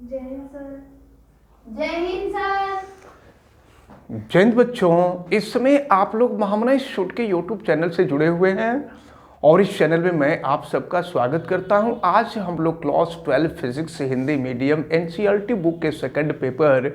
जय हिंद सर। जय हिंद सर। जय हिंद बच्चों, इस समय आप लोग महामना इंस्टीट्यूट के यूट्यूब चैनल से जुड़े हुए हैं और इस चैनल में मैं आप सबका स्वागत करता हूं। आज हम लोग class 12 physics Hindi medium NCERT book के सेकंड पेपर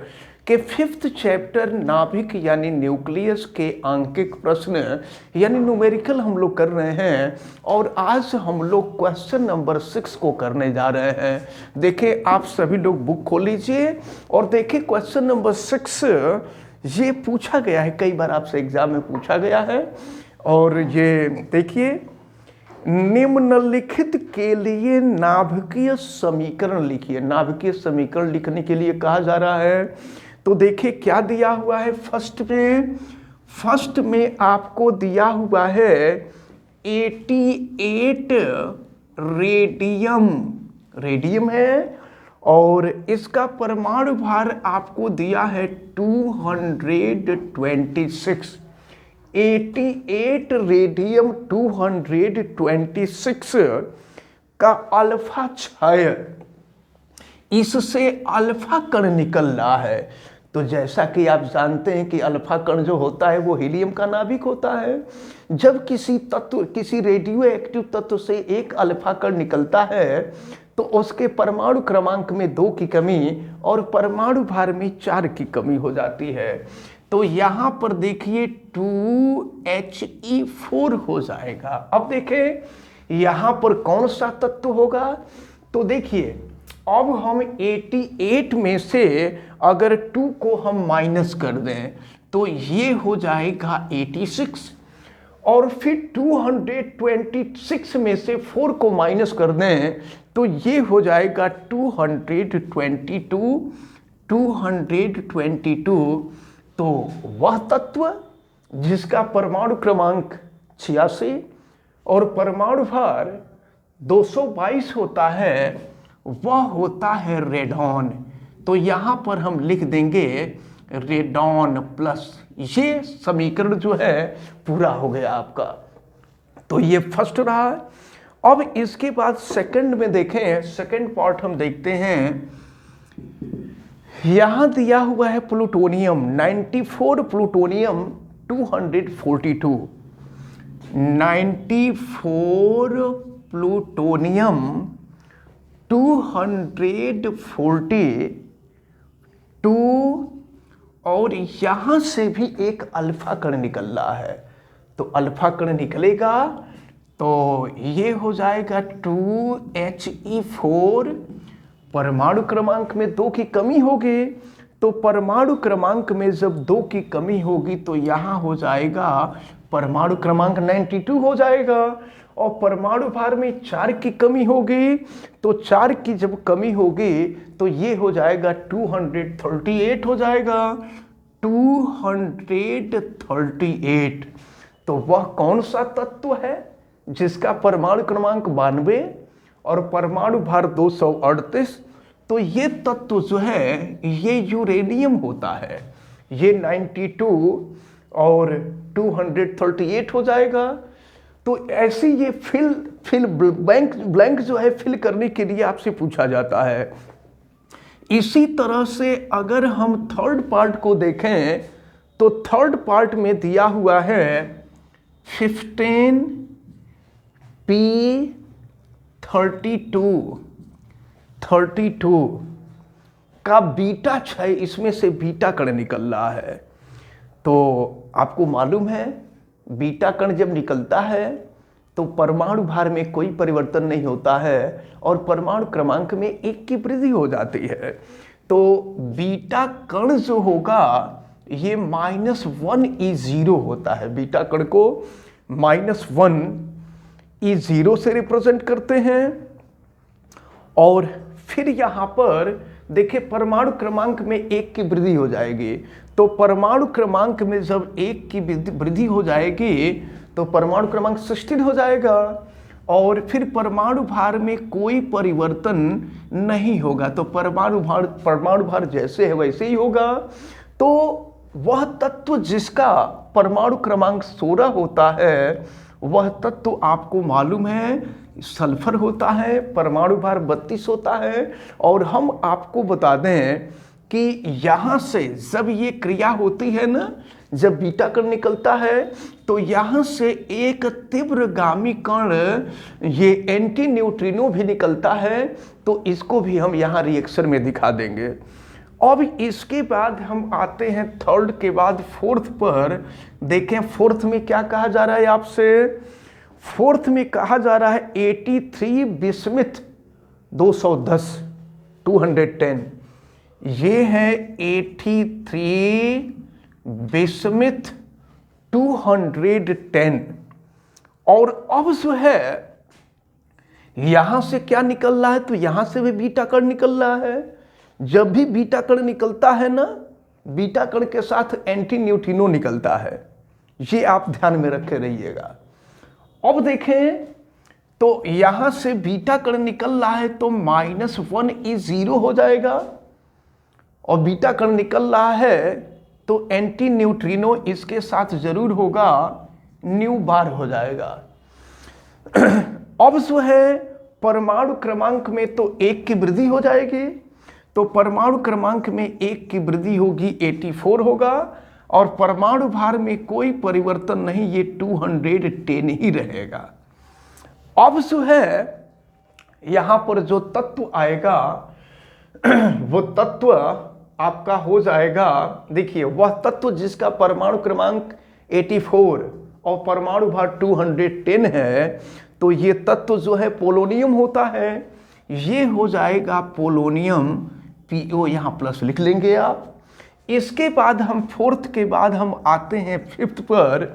के 5th चैप्टर नाभिक यानी न्यूक्लियस के अंकिक प्रश्न यानी न्यूमेरिकल हम लोग कर रहे हैं और आज हम लोग क्वेश्चन नंबर 6 को करने जा रहे हैं। देखिए, आप सभी लोग बुक खोल लीजिए और देखिए क्वेश्चन नंबर 6 ये पूछा गया है, कई बार आपसे एग्जाम में पूछा गया है। और ये देखिए, निम्नलिखित के लिए नाभिकीय समीकरण लिखिए। नाभिकीय समीकरण लिखने के लिए कहा जा रहा है, तो देखिए क्या दिया हुआ है। फर्स्ट में आपको दिया हुआ है 88 रेडियम है और इसका परमाणु भार आपको दिया है 226। 88 रेडियम 226 का अल्फा क्षय, इससे अल्फा कण निकल रहा है। तो जैसा कि आप जानते हैं कि अल्फा कण जो होता है वो हीलियम का नाभिक होता है। जब किसी तत्व, किसी रेडियो एक्टिव तत्व से एक अल्फा कण निकलता है तो उसके परमाणु क्रमांक में 2 की कमी और परमाणु भार में 4 की कमी हो जाती है। तो यहाँ पर देखिए 2He4 हो जाएगा। अब देखें यहाँ पर कौन सा तत्व होगा, तो देखिए अब हम 88 में से अगर 2 को हम माइनस कर दें तो ये हो जाएगा 86 और फिर 226 में से 4 को माइनस कर दें तो ये हो जाएगा 222। तो वह तत्व जिसका परमाणु क्रमांक 86 और परमाणु भार 222 होता है वह होता है रेडॉन। तो यहाँ पर हम लिख देंगे रेडॉन प्लस। ये समीकरण जो है पूरा हो गया आपका। तो ये फर्स्ट रहा। अब इसके बाद सेकंड में देखें, सेकंड पार्ट हम देखते हैं। यहां दिया हुआ है प्लूटोनियम 94, प्लूटोनियम 242। 94 प्लूटोनियम 242 और यहां से भी एक अल्फा कण निकल रहा है। तो अल्फा कण निकलेगा तो ये हो जाएगा 2He4। परमाणु क्रमांक में 2 की कमी होगी, तो परमाणु क्रमांक में जब 2 की कमी होगी तो यहाँ हो जाएगा परमाणु क्रमांक 92 हो जाएगा। और परमाणु भार में 4 की कमी होगी, तो 4 की जब कमी होगी तो ये हो जाएगा 238 हो जाएगा। 238। तो वह कौन सा तत्व है जिसका परमाणु क्रमांक 92 और परमाणु भार 238। तो ये तत्व जो है ये यूरेनियम होता है। ये 92 और 238 हो जाएगा। तो ऐसी ये फिल ब्लैंक जो है फिल करने के लिए आपसे पूछा जाता है। इसी तरह से अगर हम थर्ड पार्ट को देखें तो थर्ड पार्ट में दिया हुआ है 15P32 का बीटा क्षय, इसमें से बीटा कण निकल रहा है। तो आपको मालूम है बीटा कण जब निकलता है तो परमाणु भार में कोई परिवर्तन नहीं होता है और परमाणु क्रमांक में 1 की वृद्धि हो जाती है। तो बीटा कण जो होगा ये -1E0 होता है। बीटा कण को -1E0 से रिप्रेजेंट करते हैं। और फिर यहाँ पर देखिए परमाणु क्रमांक में 1 की वृद्धि हो जाएगी। तो परमाणु क्रमांक में जब 1 की वृद्धि हो जाएगी तो परमाणु क्रमांक 16 हो जाएगा और फिर परमाणु भार में कोई परिवर्तन नहीं होगा। तो परमाणु भार जैसे है वैसे ही होगा। तो वह तत्व जिसका परमाणु क्रमांक 16 होता है वह तत्व आपको मालूम है सल्फर होता है, परमाणु भार 32 होता है। और हम आपको बता दें कि यहाँ से जब ये क्रिया होती है ना, जब बीटा कण निकलता है तो यहाँ से एक तीव्रगामी कण, ये एंटी न्यूट्रिनो भी निकलता है। तो इसको भी हम यहाँ रिएक्शन में दिखा देंगे। अब इसके बाद हम आते हैं थर्ड के बाद फोर्थ पर। देखें फोर्थ में क्या कहा जा रहा है आपसे। फोर्थ में कहा जा रहा है 83 बिस्मिथ 210 210। ये है 83 बिस्मिथ 210। और अब जो है यहां से क्या निकल रहा है, तो यहां से भी बीटा कण निकल रहा है। जब भी बीटा कण निकलता है ना, बीटा कण के साथ एंटी न्यूट्रिनो निकलता है। ये आप ध्यान में रखे रहिएगा। अब देखें तो यहां से बीटा कण निकल रहा है तो -1 ई 0 हो जाएगा। और बीटा कण निकल रहा है तो एंटी न्यूट्रिनो इसके साथ जरूर होगा, न्यू बार हो जाएगा। अब जो है परमाणु क्रमांक में तो 1 की वृद्धि हो जाएगी। तो परमाणु क्रमांक में 1 की वृद्धि होगी, 84 होगा। और परमाणु भार में कोई परिवर्तन नहीं, ये 210 ही रहेगा। अब जो है यहां पर जो तत्व आएगा वो तत्व आपका हो जाएगा, देखिए वह तत्व जिसका परमाणु क्रमांक 84 और परमाणु भार 210 है, तो ये तत्व जो है पोलोनियम होता है। ये हो जाएगा पोलोनियम PO, यहाँ प्लस लिख लेंगे आप। इसके बाद हम फोर्थ के बाद हम आते हैं फिफ्थ पर।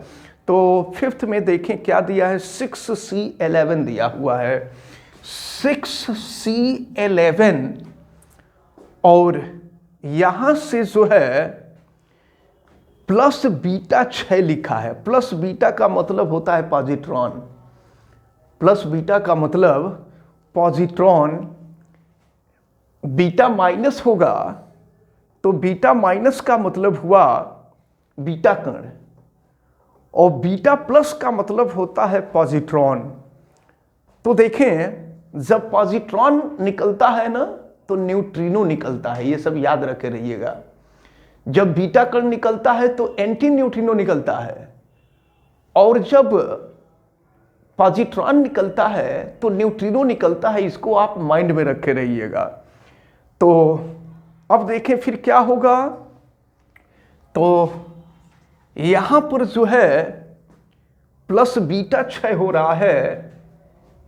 तो फिफ्थ में देखें क्या दिया है, 6C11 दिया हुआ है, 6C11। और यहां से जो है प्लस बीटा 6 लिखा है। प्लस बीटा का मतलब होता है पॉजिट्रॉन। प्लस बीटा का मतलब पॉजिट्रॉन। बीटा माइनस होगा तो बीटा माइनस का मतलब हुआ बीटा कण, और बीटा प्लस का मतलब होता है पॉजिट्रॉन। तो देखें जब पॉजिट्रॉन निकलता है ना तो न्यूट्रिनो निकलता है, ये सब याद रखे रहिएगा। जब बीटा कण निकलता है तो एंटी न्यूट्रिनो निकलता है, और जब पॉजिट्रॉन निकलता है तो न्यूट्रिनो निकलता है। इसको आप माइंड में रखे रहिएगा। तो अब देखें फिर क्या होगा। तो यहां पर जो है प्लस बीटा 6 हो रहा है,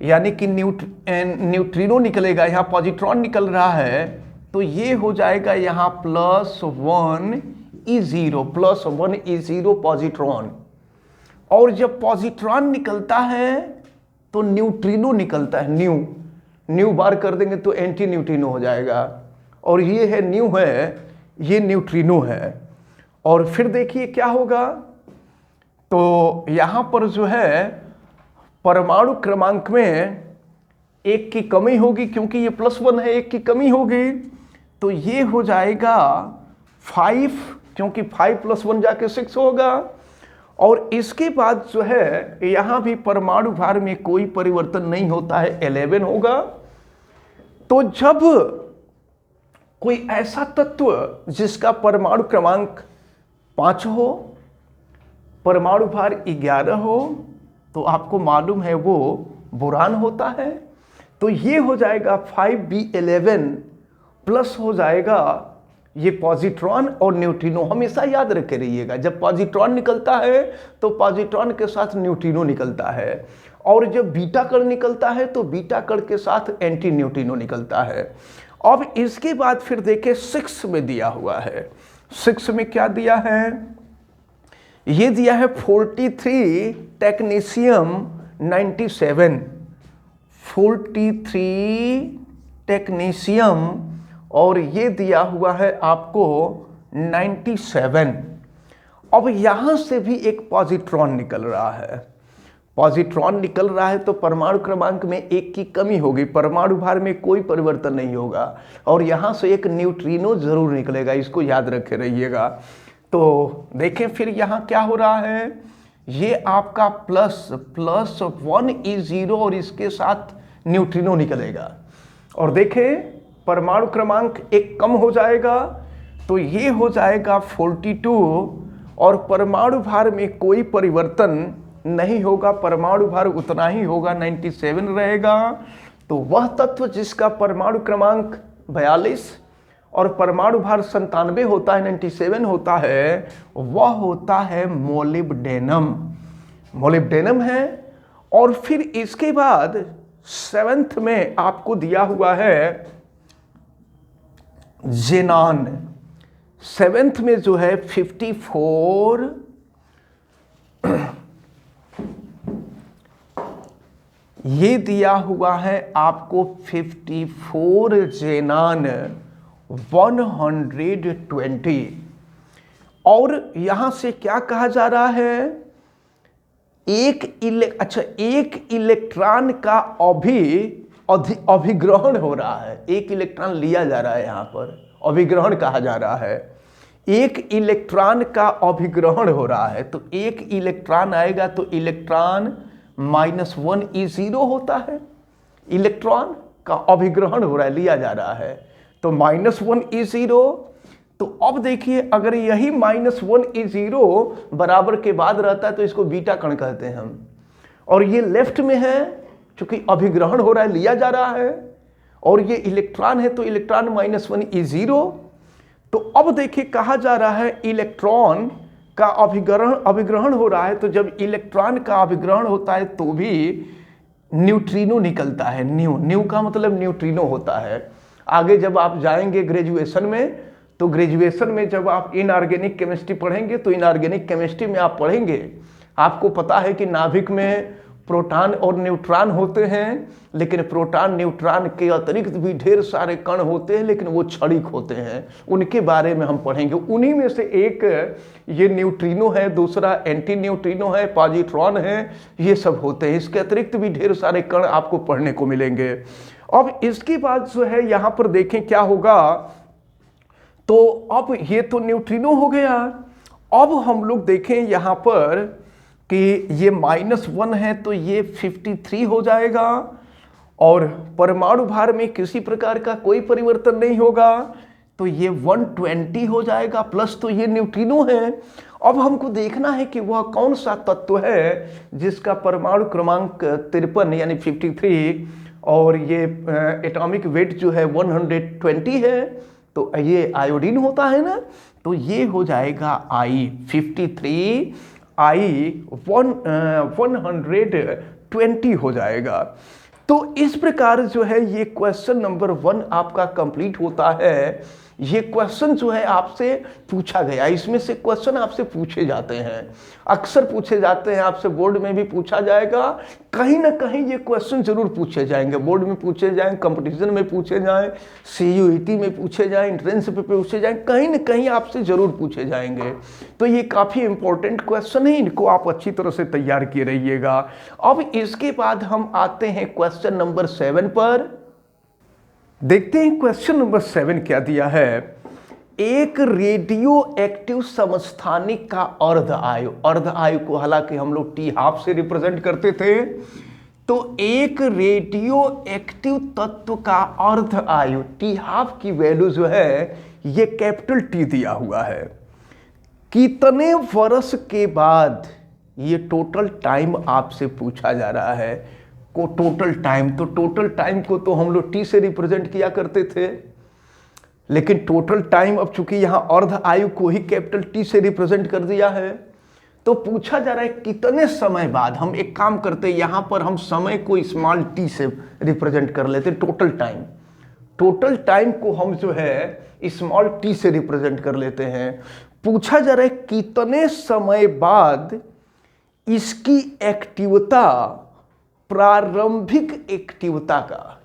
यानी कि न्यूट्रिनो निकलेगा, यहाँ पॉजिट्रॉन निकल रहा है। तो ये हो जाएगा यहाँ +1 ई 0, +1 ई 0 पॉजिट्रॉन। और जब पॉजिट्रॉन निकलता है तो न्यूट्रिनो निकलता है, न्यू बार कर देंगे तो एंटी न्यूट्रिनो हो जाएगा। और ये है न्यू है, ये न्यूट्रिनो है। और फिर देखिए क्या होगा। तो यहाँ पर जो है परमाणु क्रमांक में 1 की कमी होगी, क्योंकि ये +1 है, 1 की कमी होगी। तो ये हो जाएगा 5, क्योंकि 5 + 1 जाके 6 होगा। और इसके बाद जो है यहाँ भी परमाणु भार में कोई परिवर्तन नहीं होता है, 11 होगा। तो जब कोई ऐसा तत्व जिसका परमाणु क्रमांक 5 हो, परमाणु भार 11 हो, तो आपको मालूम है वो बोरान होता है। तो ये हो जाएगा 5B11 प्लस हो जाएगा ये पॉजिट्रॉन और न्यूट्रिनो। हमेशा याद रखे रहिएगा, जब पॉजिट्रॉन निकलता है तो पॉजिट्रॉन के साथ न्यूट्रिनो निकलता है, और जब बीटा कण निकलता है तो बीटा कण के साथ एंटी न्यूट्रिनो निकलता है। अब इसके बाद फिर देखें 6 में दिया हुआ है। 6 में क्या दिया है, ये दिया है 43 टेक्नीशियम 97, 43 टेक्नीशियम, और ये दिया हुआ है आपको 97। अब यहां से भी एक पॉजिट्रॉन निकल रहा है। पॉजिट्रॉन निकल रहा है तो परमाणु क्रमांक में 1 की कमी होगी, परमाणु भार में कोई परिवर्तन नहीं होगा, और यहां से एक न्यूट्रिनो जरूर निकलेगा, इसको याद रखे रहिएगा। तो देखें फिर यहां क्या हो रहा है, ये आपका +1 और इसके साथ न्यूट्रिनो निकलेगा। और देखें परमाणु क्रमांक एक कम हो जाएगा तो ये हो जाएगा 42 और परमाणु भार में कोई परिवर्तन नहीं होगा, परमाणु भार उतना ही होगा, 97 रहेगा। तो वह तत्व जिसका परमाणु क्रमांक 42 और परमाणु भार 97 होता है, 97 होता है, वह होता है मोलिब्डेनम। मोलिब्डेनम है। और फिर इसके बाद 7th में आपको दिया हुआ है जेनान। 7th में जो है 54 ये दिया हुआ है आपको 54 जेनान 120। और यहां से क्या कहा जा रहा है, एक इलेक्ट्रॉन का अभिग्रहण हो रहा है, एक इलेक्ट्रॉन लिया जा रहा है, यहां पर अभिग्रहण कहा जा रहा है। एक इलेक्ट्रॉन का अभिग्रहण हो रहा है, तो एक इलेक्ट्रॉन आएगा तो इलेक्ट्रॉन -1 होता है, इलेक्ट्रॉन का अभिग्रहण हो रहा है, लिया जा रहा है, तो -1 तो अब देखिए अगर यही -1 बराबर के बाद रहता है तो इसको बीटा कण कहते हैं हम। और ये लेफ्ट में है, चूंकि अभिग्रहण हो रहा है, लिया जा रहा है, और ये इलेक्ट्रॉन है तो इलेक्ट्रॉन -1 तो अब देखिए कहा जा रहा है इलेक्ट्रॉन का अभिग्रहण हो रहा है, तो जब इलेक्ट्रॉन का अभिग्रहण होता है तो भी न्यूट्रिनो निकलता है। न्यू का मतलब न्यूट्रिनो होता है। आगे जब आप जाएंगे ग्रेजुएशन में, तो ग्रेजुएशन में जब आप इनऑर्गेनिक केमिस्ट्री पढ़ेंगे तो इनऑर्गेनिक केमिस्ट्री में आप पढ़ेंगे, आपको पता है कि नाभिक में प्रोटॉन और न्यूट्रॉन होते हैं, लेकिन प्रोटॉन न्यूट्रॉन के अतिरिक्त भी ढेर सारे कण होते हैं, लेकिन वो क्षणिक होते हैं, उनके बारे में हम पढ़ेंगे। उन्हीं में से एक ये न्यूट्रिनो है, दूसरा एंटी न्यूट्रिनो है, पॉजिट्रॉन है, ये सब होते हैं। इसके अतिरिक्त भी ढेर सारे कण आपको पढ़ने को मिलेंगे। अब इसके बाद जो है यहाँ पर देखें क्या होगा, तो अब ये तो न्यूट्रिनो हो गया। अब हम लोग देखें यहाँ पर कि ये -1 है तो ये 53 हो जाएगा, और परमाणु भार में किसी प्रकार का कोई परिवर्तन नहीं होगा तो ये 120 हो जाएगा, प्लस तो ये न्यूट्रिनो है। अब हमको देखना है कि वह कौन सा तत्व है जिसका परमाणु क्रमांक 53 यानी 53 और ये एटॉमिक वेट जो है 120 है, तो ये आयोडीन होता है ना, तो ये हो जाएगा I53 120 हो जाएगा। तो इस प्रकार जो है ये क्वेश्चन नंबर 1 आपका कंप्लीट होता है। ये क्वेश्चन जो है आपसे पूछा गया, इसमें से क्वेश्चन आपसे पूछे जाते हैं, अक्सर पूछे जाते हैं, आपसे बोर्ड में भी पूछा जाएगा, कहीं ना कहीं ये क्वेश्चन जरूर पूछे जाएंगे, बोर्ड में पूछे जाएं, कंपटीशन में पूछे जाएं, CUET में पूछे जाएं, एंट्रेंस पे पूछे जाएं, कहीं ना कहीं आपसे जरूर पूछे जाएंगे। तो ये काफ़ी इंपॉर्टेंट क्वेश्चन है, इनको आप अच्छी तरह से तैयार किए रहिएगा। अब इसके बाद हम आते हैं क्वेश्चन नंबर 7 पर। देखते हैं क्वेश्चन नंबर 7 क्या दिया है। एक रेडियो एक्टिव समस्थानिक का अर्ध आयु को हालांकि हम लोग T½ से रिप्रेजेंट करते थे, तो एक रेडियो एक्टिव तत्व का अर्ध आयु T½ की वैल्यू जो है ये कैपिटल T दिया हुआ है। कितने वर्ष के बाद, ये टोटल टाइम आपसे पूछा जा रहा है को टोटल टाइम, तो टोटल टाइम को तो हम लोग T से रिप्रेजेंट किया करते थे, लेकिन टोटल टाइम अब चूंकि यहाँ अर्ध आयु को ही कैपिटल T से रिप्रेजेंट कर दिया है, तो पूछा जा रहा है कितने समय बाद। हम एक काम करते हैं, यहाँ पर हम समय को स्मॉल t से रिप्रेजेंट कर लेते, टोटल टाइम को हम जो है स्मॉल t से रिप्रेजेंट कर लेते हैं। पूछा जा रहा है कितने समय बाद इसकी एक्टिवता, प्रारंभिक एक्टिवता का।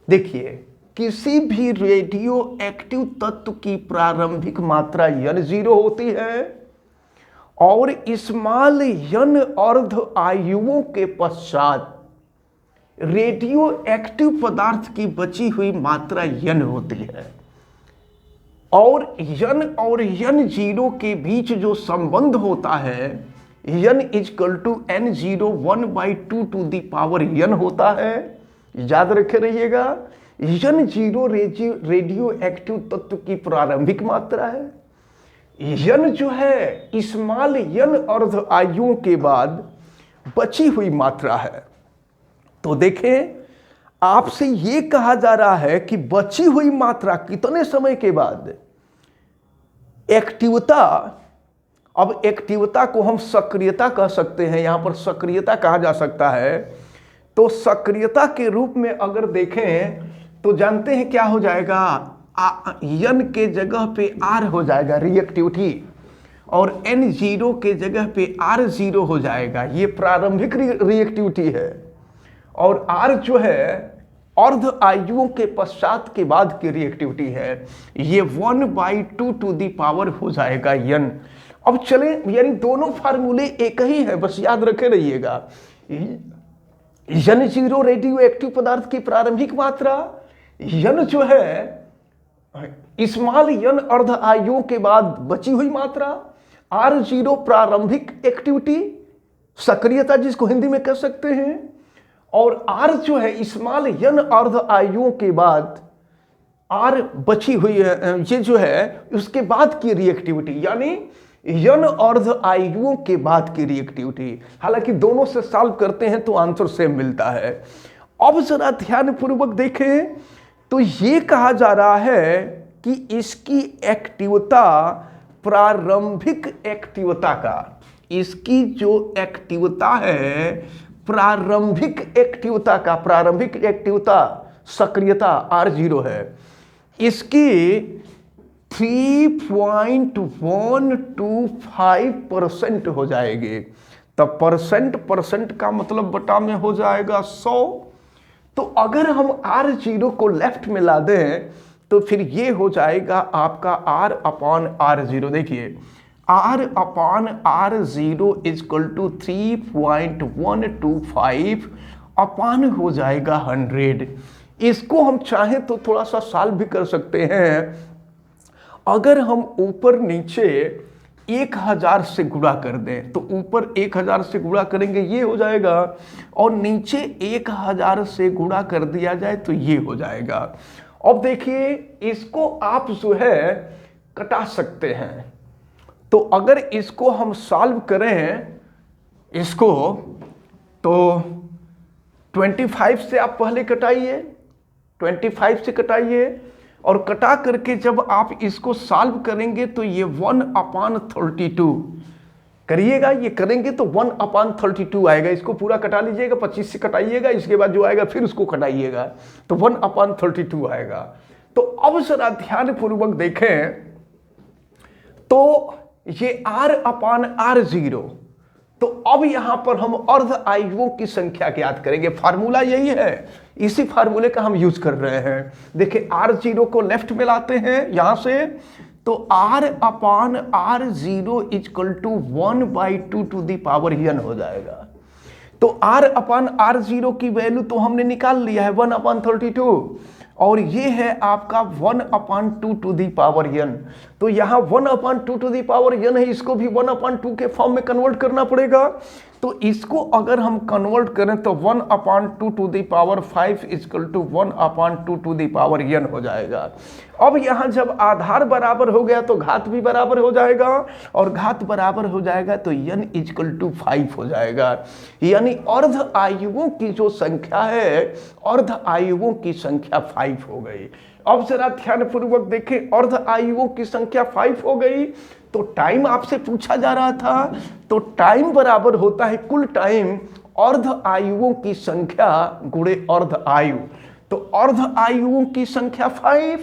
देखिए किसी भी रेडियो एक्टिव तत्व की प्रारंभिक मात्रा n0 होती है, और स्मॉल n अर्ध आयुओं के पश्चात रेडियो एक्टिव पदार्थ की बची हुई मात्रा n होती है, और n और n0 के बीच जो संबंध होता है n is equal to n0 1/2 to the power n होता है। याद रखे रहिएगा, n0 रेडियो एक्टिव तत्व की प्रारंभिक मात्रा है। n जो है स्मॉल n अर्ध आयुओं के बाद बची हुई मात्रा है। तो देखें, आपसे ये कहा जा रहा है कि बची हुई मात्रा कितने समय के बाद एक्टिवता, अब एक्टिवता को हम सक्रियता कह सकते हैं, यहां पर सक्रियता कहा जा सकता है। तो सक्रियता के रूप में अगर देखें तो जानते हैं क्या हो जाएगा, n के जगह पे r हो जाएगा रिएक्टिविटी, और n0 के जगह पे r0 हो जाएगा, ये प्रारंभिक रिएक्टिविटी है। और r जो है अर्ध आयुओं के पश्चात के बाद की रिएक्टिविटी है, ये 1/2 टू दी पावर हो जाएगा n। अब चले, यानी दोनों फार्मूले एक ही है, बस याद रखे रहिएगा। n0 रेडियो एक्टिव पदार्थ की प्रारंभिक मात्रा, n जो है स्मॉल n अर्ध आयुओं के बाद बची हुई मात्रा, r0 प्रारंभिक एक्टिविटी सक्रियता जिसको हिंदी में कह सकते हैं, और r जो है स्मॉल n अर्ध आयुओं के बाद r बची हुई है, ये जो है उसके बाद की रिएक्टिविटी, यानी n अर्ध आयुओं के बाद की रिएक्टिविटी। हालांकि दोनों से सॉल्व करते हैं तो आंसर सेम मिलता है। अब जरा ध्यान पूर्वक देखें तो ये कहा जा रहा है कि इसकी एक्टिवता प्रारंभिक एक्टिवता का, इसकी जो एक्टिवता है प्रारंभिक एक्टिवता का, प्रारंभिक एक्टिवता सक्रियता r0 है, इसकी 3.125% हो जाएगी। तब परसेंट का मतलब बटा में हो जाएगा 100। तो अगर हम r0 को लेफ्ट में ला दें तो फिर ये हो जाएगा आपका r/r0। देखिए r/r0 इजकल टू 3.125 अपान हो जाएगा 100। इसको हम चाहें तो थोड़ा सा सॉल्व भी कर सकते हैं। अगर हम ऊपर नीचे 1000 से गुणा कर दें तो ऊपर 1000 से गुणा करेंगे ये हो जाएगा, और नीचे 1000 से गुणा कर दिया जाए तो ये हो जाएगा। अब देखिए इसको आप जो है कटा सकते हैं। तो अगर इसको हम सॉल्व करें इसको, तो 25 से आप पहले कटाइए, 25 से कटाइए, और कटा करके जब आप इसको सॉल्व करेंगे तो ये 1/32 करिएगा, ये करेंगे तो 1/32 आएगा। इसको पूरा कटा लीजिएगा, 25 से कटाइएगा, इसके बाद जो आएगा फिर उसको कटाइएगा तो 1/32 आएगा। तो अब जरा ध्यान पूर्वक देखें तो ये r/r0, तो अब यहां पर हम अर्ध आयुओं की संख्या ज्ञात करेंगे। फार्मूला यही है, इसी फार्मूले का हम यूज कर रहे हैं। देखिए r0 को लेफ्ट में लाते हैं यहां से, तो r/r0 is equal to 1/2 to the power n हो जाएगा। तो r/r0 की वैल्यू तो हमने निकाल लिया है 1/32, और ये है आपका 1/2 टू दी पावर n। तो यहाँ 1/2 टू दी पावर n है, इसको भी 1/2 के फॉर्म में कन्वर्ट करना पड़ेगा। तो इसको अगर हम कन्वर्ट करें तो 1/2 to the power 5 is equal to 1/2 to the power n हो जाएगा। अब यहाँ जब आधार बराबर हो गया तो घात भी बराबर हो जाएगा, और घात बराबर हो जाएगा तो n इजकल टू 5 हो जाएगा। यानी अर्ध आयुओं की जो संख्या है, अर्ध आयुओं की संख्या 5 हो गई। अब जरा ध्यान पूर्वक देखें, अर्ध आयुओं की संख्या 5 हो गई। तो टाइम आपसे पूछा जा रहा था, तो टाइम बराबर होता है कुल टाइम अर्ध आयुओं की संख्या गुणे अर्ध आयु। तो अर्ध आयुओं की संख्या 5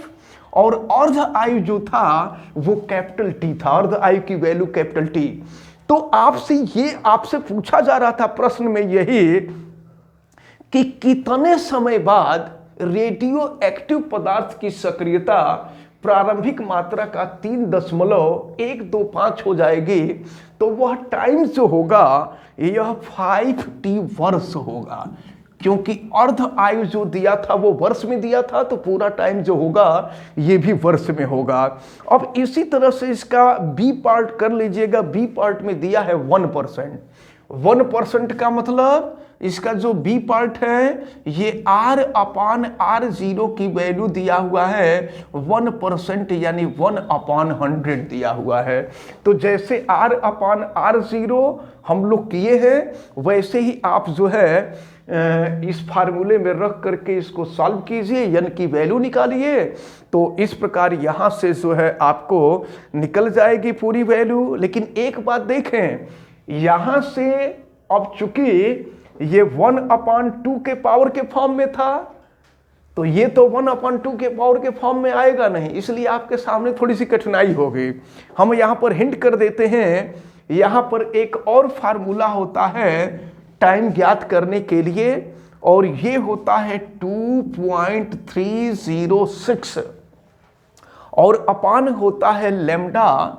और अर्ध आयु जो था वो कैपिटल T था, अर्ध आयु की वैल्यू कैपिटल T। तो आपसे पूछा जा रहा था प्रश्न में यही कि कितने समय बाद रेडियो एक्टिव पदार्थ की सक्रियता प्रारंभिक मात्रा का 3.125 हो जाएगी। तो वह टाइम जो होगा यह 5t वर्ष होगा। क्योंकि अर्ध आयु जो दिया था वो वर्ष में दिया था, तो पूरा टाइम जो होगा ये भी वर्ष में होगा। अब इसी तरह से इसका बी पार्ट कर लीजिएगा। बी पार्ट में दिया है 1%। 1% का मतलब इसका जो बी पार्ट है ये R/R0 की वैल्यू दिया हुआ है 1%, यानी 1/100 दिया हुआ है। तो जैसे R/R0 हम लोग किए हैं वैसे ही आप जो है इस फार्मूले में रख करके इसको सॉल्व कीजिए, यानी कि वैल्यू निकालिए। तो इस प्रकार यहाँ से जो है आपको निकल जाएगी पूरी वैल्यू। लेकिन एक बात देखें, यहाँ से अब चूंकि ये 1/2 के पावर के फॉर्म में था, तो ये तो 1/2 के पावर के फॉर्म में आएगा नहीं, इसलिए आपके सामने थोड़ी सी कठिनाई होगी। हम यहाँ पर हिंट कर देते हैं, यहाँ पर एक और फार्मूला होता है टाइम ज्ञात करने के लिए, और ये होता है 2.306 और अपान होता है लैम्डा,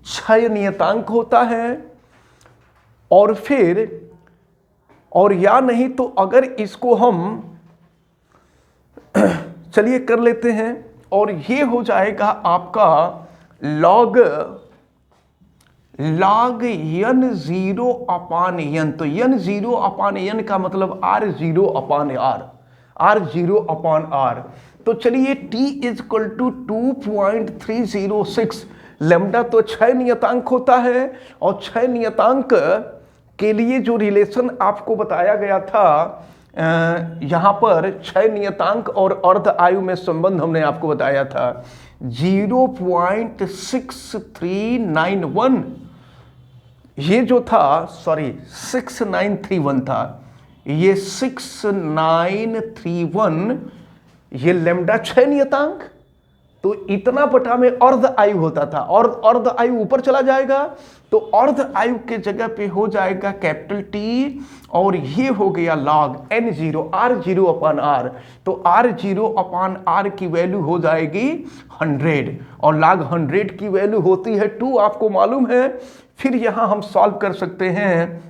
6 नियतांक होता है। और फिर और या नहीं तो अगर इसको हम चलिए कर लेते हैं, और ये हो जाएगा आपका log n0/n। तो n0/n का मतलब R0/R, R0/R। तो चलिए t = 2.306। लैम्डा तो 6 नियतांक होता है, और 6 नियतांक के लिए जो रिलेशन आपको बताया गया था, यहाँ पर 6 नियतांक और अर्ध आयु में संबंध हमने आपको बताया था 0.6391। ये जो था 6931 था, ये 6931, ये लैम्डा 6 नियतांक, तो इतना बटा में अर्ध आयु होता था, और अर्ध आयु ऊपर चला जाएगा तो अर्ध आयु के जगह पे हो जाएगा कैपिटल T, और ये हो गया log n0 R0/R। तो R0/R की वैल्यू हो जाएगी 100, और log 100 की वैल्यू होती है 2, आपको मालूम है। फिर यहाँ हम सॉल्व कर सकते हैं,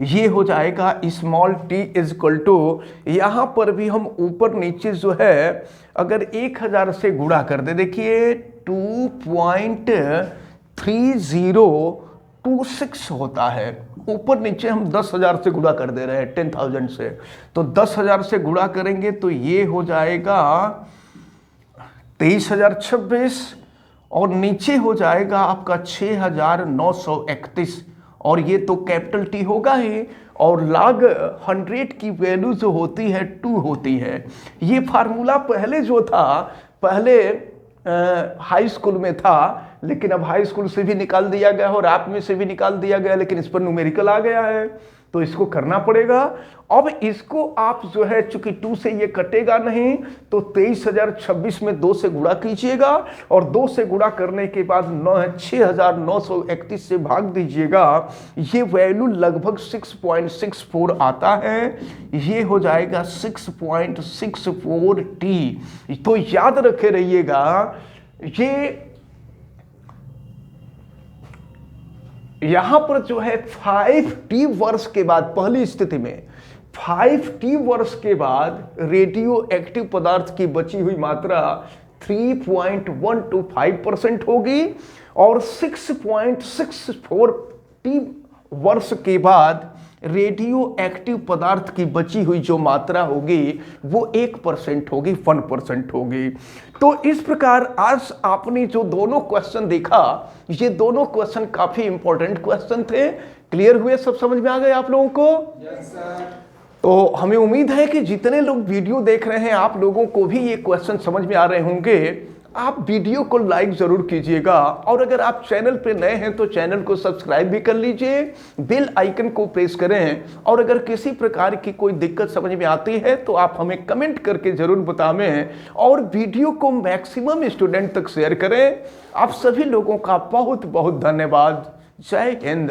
ये हो जाएगा स्मॉल t = यहाँ पर भी हम ऊपर नीचे जो है अगर 1000 से गुणा कर दे, देखिए 2.3026 होता है। ऊपर नीचे हम 10,000 से गुणा कर दे रहे हैं, 10,000 से, तो 10,000 से गुणा करेंगे तो ये हो जाएगा 23,026, और नीचे हो जाएगा आपका 6,931, और ये तो कैपिटल T होगा ही, और log 100 की वैल्यू जो होती है 2 होती है। ये फार्मूला पहले जो था, पहले हाई स्कूल में था, लेकिन अब हाई स्कूल से भी निकाल दिया गया और आप में से भी निकाल दिया गया, लेकिन इस पर न्यूमेरिकल आ गया है, तो इसको करना पड़ेगा। अब इसको आप जो है चूंकि 2 से ये कटेगा नहीं, तो 23,026 में 2 से गुणा कीजिएगा, और 2 से गुणा करने के बाद 6,931 से भाग दीजिएगा। ये वैल्यू लगभग 6.64 आता है, ये हो जाएगा 6.64 t। तो याद रखे रहिएगा, ये यहां पर जो है 5t वर्ष के बाद, पहली स्थिति में 5t वर्ष के बाद रेडियो एक्टिव पदार्थ की बची हुई मात्रा 3.125% होगी, और 6.64t वर्ष के बाद रेडियो एक्टिव पदार्थ की बची हुई जो मात्रा होगी वो 1% होगी, 1% होगी। तो इस प्रकार आज आपने जो दोनों क्वेश्चन देखा, ये दोनों क्वेश्चन काफी इंपॉर्टेंट क्वेश्चन थे। क्लियर हुए? सब समझ में आ गए आप लोगों को? Yes sir. तो हमें उम्मीद है कि जितने लोग वीडियो देख रहे हैं आप लोगों को भी ये क्वेश्चन समझ में आ रहे होंगे। आप वीडियो को लाइक जरूर कीजिएगा, और अगर आप चैनल पे नए हैं तो चैनल को सब्सक्राइब भी कर लीजिए, बेल आइकन को प्रेस करें, और अगर किसी प्रकार की कोई दिक्कत समझ में आती है तो आप हमें कमेंट करके जरूर बताएं, और वीडियो को मैक्सिमम स्टूडेंट तक शेयर करें। आप सभी लोगों का बहुत बहुत धन्यवाद। जय हिंद।